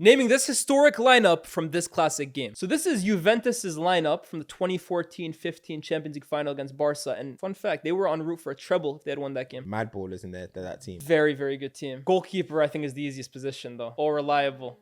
Naming this historic lineup from this classic game. So this is Juventus's lineup from the 2014-15 Champions League final against Barca. And fun fact, they were en route for a treble if they had won that game. Mad ballers in there, that team. Very, very good team. Goalkeeper, I think, is the easiest position, though. All reliable.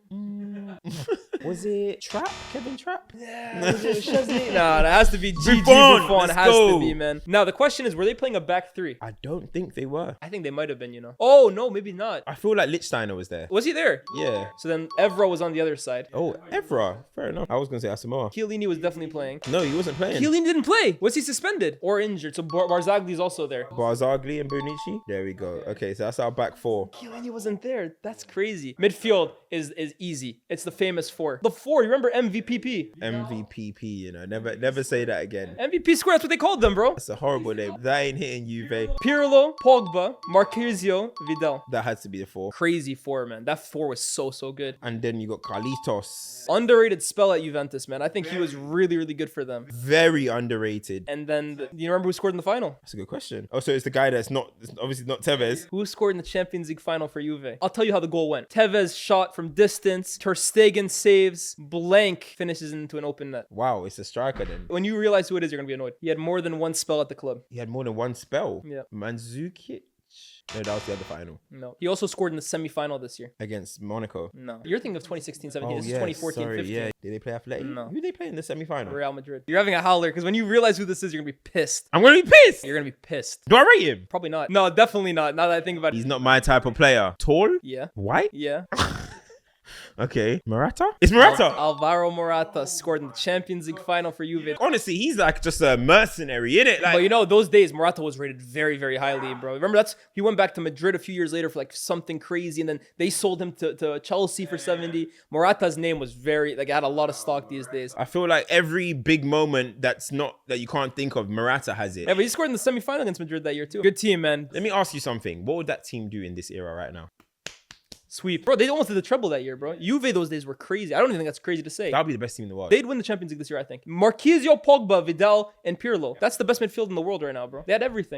Was it Trapp? Kevin Trapp? Yeah. Chesney? No, it has to be Gigi Buffon. Buffon. It Let's has go. to be, man. Now, the question is, were they playing a back three? I don't think they were. I think they might have been, you know. Oh, no, maybe not. I feel like Lichtsteiner was there. Was he there? Yeah. So then Evra was on the other side. Oh, Evra. Fair enough. I was going to say Asamoah. Chiellini was definitely playing. No, he wasn't playing. Chiellini didn't play. Was he suspended or injured? So Barzagli's also there. Barzagli and Bonucci. There we go. Okay, so that's our back four. Chiellini wasn't there. That's crazy. Midfield is easy. It's the famous four. The four, you remember MVPP? MVPP, you know. Never say that again. MVP square, that's what they called them, bro. That's a horrible name. That ain't hitting Juve. Pirlo, Pogba, Marquinhos, Vidal. That had to be the four. Crazy four, man. That four was so good. And then you got Carlitos. Underrated spell at Juventus, man. I think he was really good for them. Very underrated. And then, you remember who scored in the final? That's a good question. Oh, so it's the guy that's obviously not Tevez. Who scored in the Champions League final for Juve? I'll tell you how the goal went. Tevez shot from distance. Ter Stegen saves. Blank finishes into an open net. Wow, it's a striker then. When you realize who it is, you're going to be annoyed. He had more than one spell at the club. He had more than one spell. Yeah. Mandzukic. No, that was the other final. No. He also scored in the semi-final this year. Against Monaco. No. You're thinking of 2016-17. Oh, This is yeah, 2014-15. sorry, yeah. Did they play Athletic? No. Who did they play in the semi-final? Real Madrid. You're having a howler because when you realize who this is, you're going to be pissed. I'm going to be pissed. You're going to be pissed. Do I rate him? Probably not. No, definitely not. Now that I think about it. He's not my type of player. Tall? Yeah. White? Yeah. Okay. Morata? It's Morata. Alvaro Morata scored in the Champions League final for Juve. Honestly, he's like just a mercenary, innit? Like, But you know, those days, Morata was rated very highly, bro. Remember, he went back to Madrid a few years later for like something crazy, and then they sold him to Chelsea for 70. Morata's name was had a lot of stock these days. I feel like every big moment that you can't think of, Morata has it. Yeah, but he scored in the semi-final against Madrid that year too. Good team, man. Let me ask you something. What would that team do in this era right now? Sweep. Bro, they almost did the treble that year, bro. Juve those days were crazy. I don't even think that's crazy to say. That'll be the best team in the world. They'd win the Champions League this year, I think. Marquinhos, Pogba, Vidal, and Pirlo. That's the best midfield in the world right now, bro. They had everything.